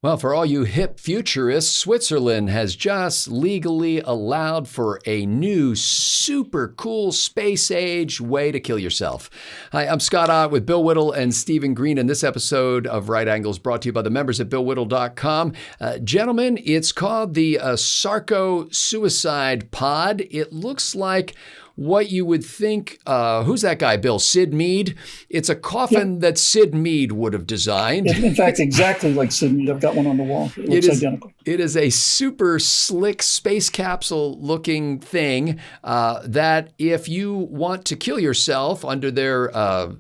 Well, for all you hip futurists, Switzerland has just legally allowed for a new super cool space age way to kill yourself. Hi, I'm Scott Ott with Bill Whittle and Stephen Green, and this episode of Right Angles brought to you by the members at BillWhittle.com. Gentlemen, it's called the Sarco Suicide Pod. It looks like what you would think, who's that guy, Bill? Sid Mead? It's a coffin that Sid Mead would have designed. In fact, exactly like Sid Mead. I've got one on the wall. It looks identical. It is a super slick space capsule looking thing that if you want to kill yourself under their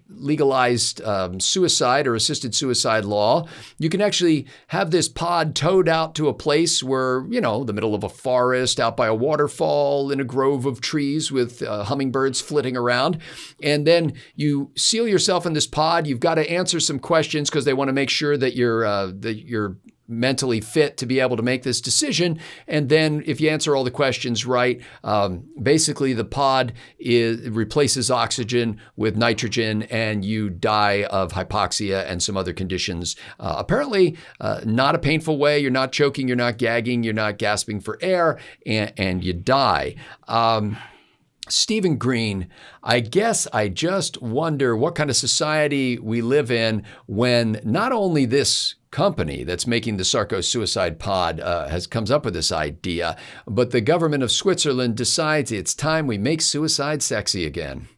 legalized suicide or assisted suicide law, you can actually have this pod towed out to a place where, the middle of a forest, out by a waterfall, in a grove of trees with hummingbirds flitting around. And then you seal yourself in this pod. You've got to answer some questions because they want to make sure that you're mentally fit to be able to make this decision. And then if you answer all the questions right, basically the pod replaces oxygen with nitrogen and you die of hypoxia and some other conditions. Apparently not a painful way. You're not choking, you're not gagging, you're not gasping for air, and you die. Stephen Green, I guess I just wonder what kind of society we live in when not only this company that's making the Sarco Suicide Pod comes up with this idea, but the government of Switzerland decides it's time we make suicide sexy again.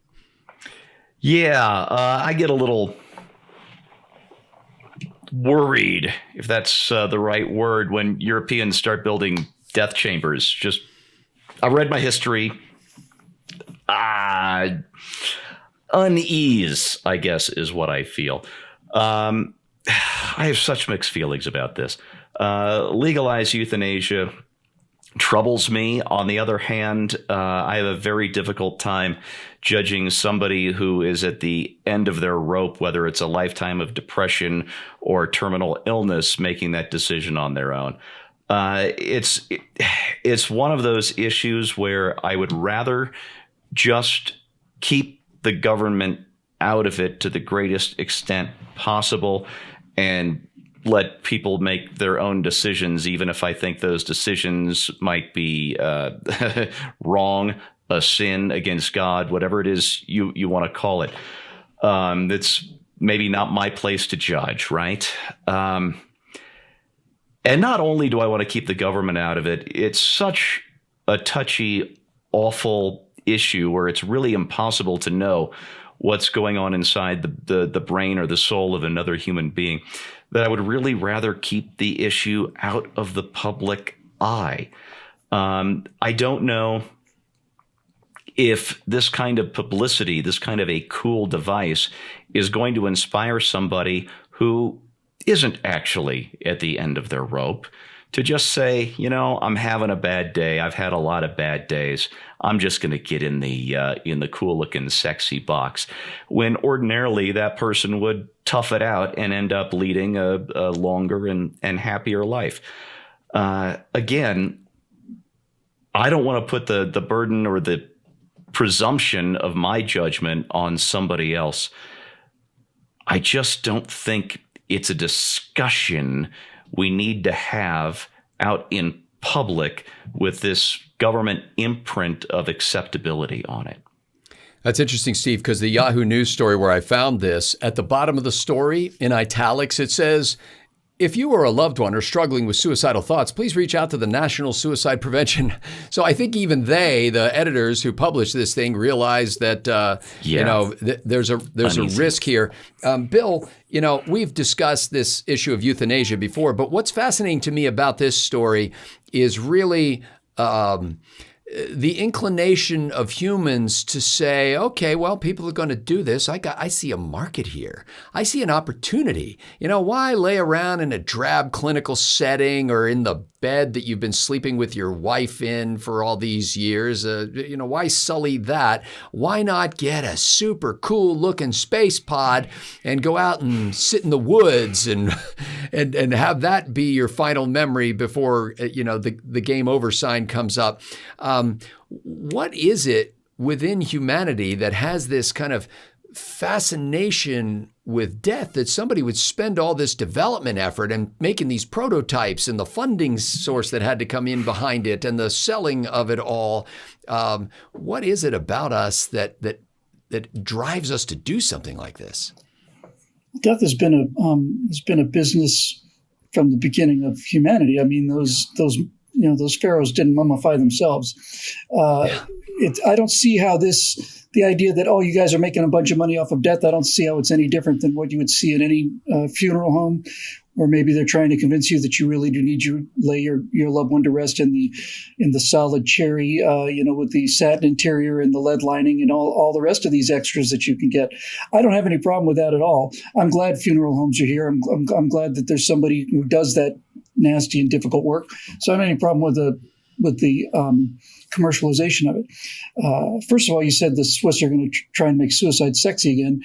Yeah, I get a little worried, if that's the right word, when Europeans start building death chambers. I read my history. Unease, I guess, is what I feel. I have such mixed feelings about this. Legalized euthanasia troubles me. On the other hand, I have a very difficult time judging somebody who is at the end of their rope, whether it's a lifetime of depression or terminal illness, making that decision on their own. It's one of those issues where I would rather just keep the government out of it to the greatest extent possible and let people make their own decisions, even if I think those decisions might be wrong, a sin against God, whatever it is you want to call it. It's maybe not my place to judge, right? And not only do I want to keep the government out of it, it's such a touchy, awful issue where it's really impossible to know what's going on inside the brain or the soul of another human being, that I would really rather keep the issue out of the public eye. I don't know if this kind of publicity, this kind of a cool device, is going to inspire somebody who isn't actually at the end of their rope to just say, I'm having a bad day. I've had a lot of bad days. I'm just going to get in the cool looking sexy box, when ordinarily that person would tough it out and end up leading a longer and happier life. Again, I don't want to put the burden or the presumption of my judgment on somebody else. I just don't think it's a discussion we need to have out in public with this government imprint of acceptability on it. That's interesting, Steve, because the Yahoo News story where I found this, at the bottom of the story in italics, it says, if you or a loved one are struggling with suicidal thoughts, please reach out to the National Suicide Prevention. So I think even the editors who published this thing, realize that there's a risk here. Bill, we've discussed this issue of euthanasia before, but what's fascinating to me about this story is really the inclination of humans to say, okay, well, people are going to do this. I see a market here. I see an opportunity. Why lay around in a drab clinical setting or in the bed that you've been sleeping with your wife in for all these years? Why sully that? Why not get a super cool looking space pod and go out and sit in the woods and have that be your final memory before, the game over sign comes up? What is it within humanity that has this kind of fascination with death that somebody would spend all this development effort and making these prototypes and the funding source that had to come in behind it and the selling of it all. What is it about us that drives us to do something like this? Death has been a business from the beginning of humanity. I mean, those pharaohs didn't mummify themselves. I don't see how the idea that, you guys are making a bunch of money off of death, I don't see how it's any different than what you would see in any funeral home, or maybe they're trying to convince you that you really do need to lay your loved one to rest in the solid cherry, with the satin interior and the lead lining and all the rest of these extras that you can get. I don't have any problem with that at all. I'm glad funeral homes are here. I'm glad that there's somebody who does that nasty and difficult work. So I don't have any problem with the commercialization of it. First of all, you said the Swiss are going to try and make suicide sexy again.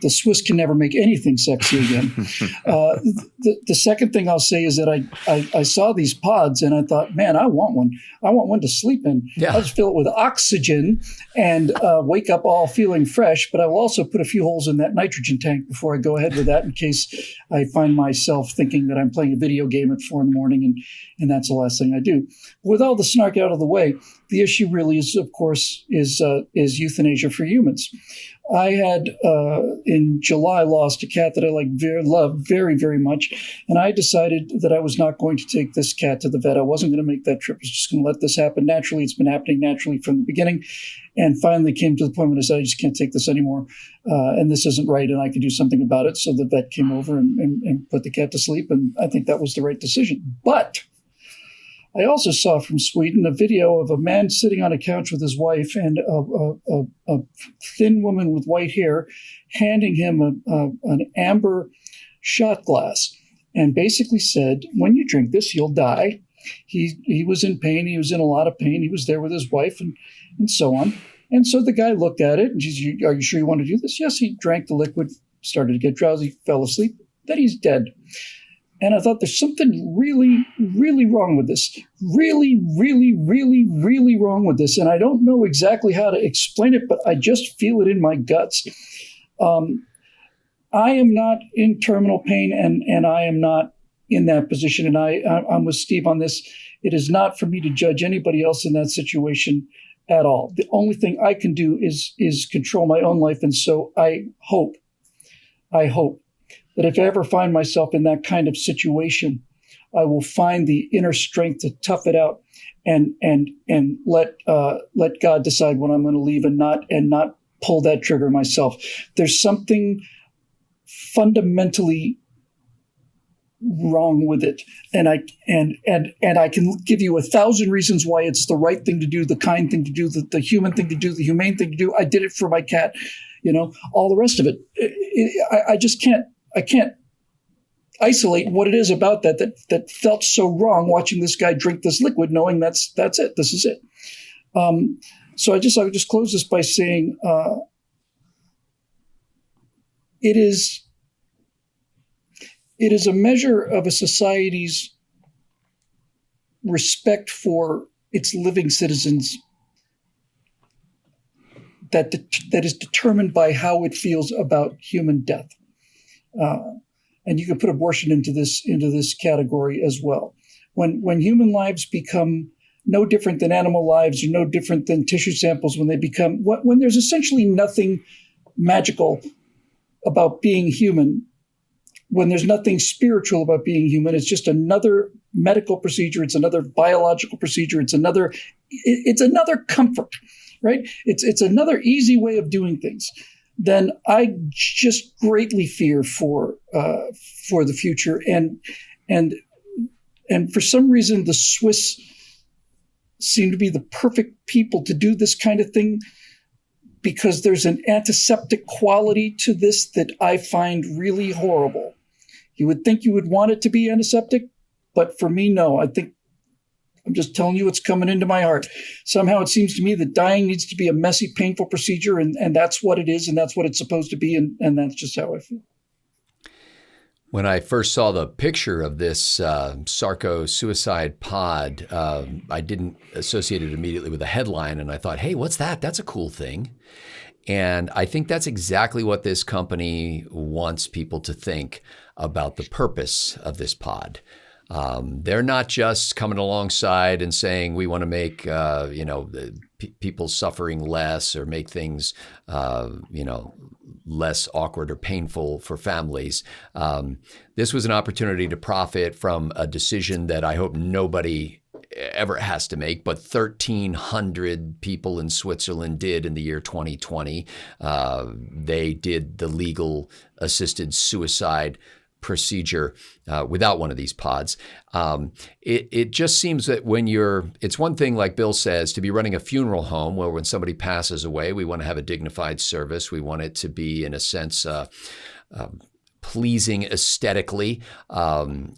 The Swiss can never make anything sexy again. The second thing I'll say is that I saw these pods and I thought, man, I want one. I want one to sleep in. Yeah. I'll just fill it with oxygen and wake up all feeling fresh. But I will also put a few holes in that nitrogen tank before I go ahead with that, in case I find myself thinking that I'm playing a video game at 4 a.m. and that's the last thing I do. With all the snark out of the way, the issue really is, of course, is euthanasia for humans. I had in July lost a cat that I loved very, very much, and I decided that I was not going to take this cat to the vet. I wasn't going to make that trip. I was just going to let this happen naturally. It's been happening naturally from the beginning, and finally came to the point when I said, I just can't take this anymore, and this isn't right, and I can do something about it. So the vet came over and put the cat to sleep, and I think that was the right decision. But I also saw from Sweden a video of a man sitting on a couch with his wife and a thin woman with white hair handing him an amber shot glass and basically said, when you drink this, you'll die. He was in pain. He was in a lot of pain. He was there with his wife and so on. And so the guy looked at it and she said, are you sure you want to do this? Yes, he drank the liquid, started to get drowsy, fell asleep. Then he's dead. And I thought there's something really, really wrong with this. Really, really, really, really wrong with this. And I don't know exactly how to explain it, but I just feel it in my guts. I am not in terminal pain, and I am not in that position. And I'm with Steve on this. It is not for me to judge anybody else in that situation at all. The only thing I can do is control my own life. And so I hope that if I ever find myself in that kind of situation, I will find the inner strength to tough it out and let God decide when I'm going to leave and not pull that trigger myself. There's something fundamentally wrong with it, and I can give you 1,000 reasons why it's the right thing to do, the kind thing to do, the human thing to do, the humane thing to do. I did it for my cat, all the rest of it. I just can't. I can't isolate what it is about that felt so wrong watching this guy drink this liquid, knowing that's it. This is it. So I would just close this by saying it is a measure of a society's respect for its living citizens that is determined by how it feels about human death. And you can put abortion into this category as well. When human lives become no different than animal lives or no different than tissue samples, when there's essentially nothing magical about being human, when there's nothing spiritual about being human, it's just another medical procedure, it's another biological procedure, it's another comfort, right? It's another easy way of doing things. Then I just greatly fear for the future, and for some reason the Swiss seem to be the perfect people to do this kind of thing, because there's an antiseptic quality to this that I find really horrible. You would think you would want it to be antiseptic, but for me, no. I think I'm just telling you what's coming into my heart. Somehow it seems to me that dying needs to be a messy, painful procedure, and that's what it is, and that's what it's supposed to be, and that's just how I feel. When I first saw the picture of this Sarco Suicide Pod, I didn't associate it immediately with a headline, and I thought, hey, what's that? That's a cool thing. And I think that's exactly what this company wants people to think about the purpose of this pod. They're not just coming alongside and saying we want to make people suffering less or make things less awkward or painful for families. This was an opportunity to profit from a decision that I hope nobody ever has to make, but 1,300 people in Switzerland did in the year 2020. They did the legal assisted suicide procedure without one of these pods. It just seems that it's one thing, like Bill says, to be running a funeral home where when somebody passes away, we want to have a dignified service. We want it to be, in a sense, pleasing aesthetically.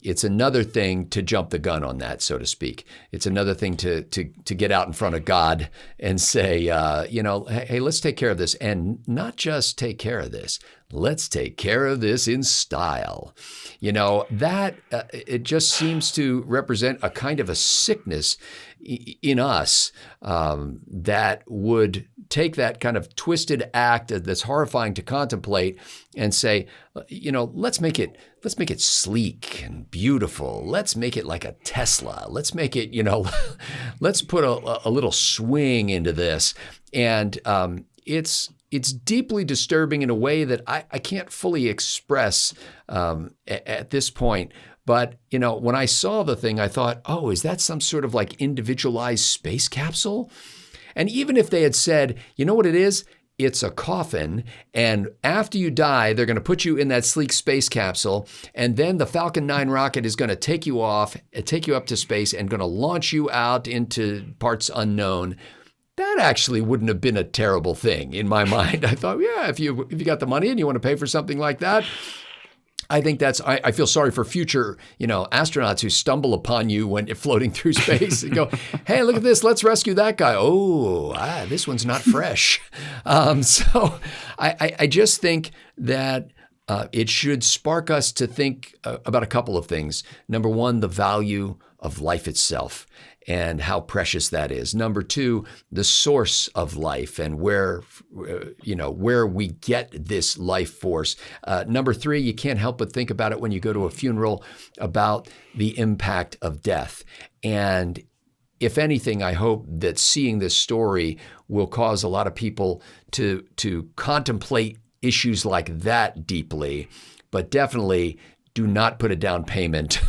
It's another thing to jump the gun on that, so to speak. It's another thing to get out in front of God and say, hey, let's take care of this. And not just take care of this. Let's take care of this in style. It just seems to represent a kind of a sickness in us that would take that kind of twisted act that's horrifying to contemplate and say, let's make it sleek and beautiful. Let's make it like a Tesla. Let's make it, let's put a little swing into this. And it's deeply disturbing in a way that I can't fully express at this point. But, when I saw the thing, I thought, oh, is that some sort of like individualized space capsule? And even if they had said, you know what it is? It's a coffin. And after you die, they're going to put you in that sleek space capsule. And then the Falcon 9 rocket is going to take you up to space and going to launch you out into parts unknown. That actually wouldn't have been a terrible thing in my mind. I thought, yeah, if you got the money and you want to pay for something like that, I think I feel sorry for future, astronauts who stumble upon you when you're floating through space and go, hey, look at this, let's rescue that guy. Oh, this one's not fresh. So I just think that it should spark us to think about a couple of things. Number one, the value of life itself and how precious that is. Number two, the source of life and where we get this life force. Number three, you can't help but think about it when you go to a funeral about the impact of death. And if anything, I hope that seeing this story will cause a lot of people to contemplate issues like that deeply, but definitely do not put a down payment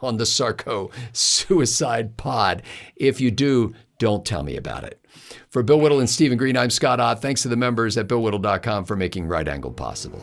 on the Sarco Suicide Pod. If you do, don't tell me about it. For Bill Whittle and Stephen Green, I'm Scott Ott. Thanks to the members at BillWhittle.com for making Right Angle possible.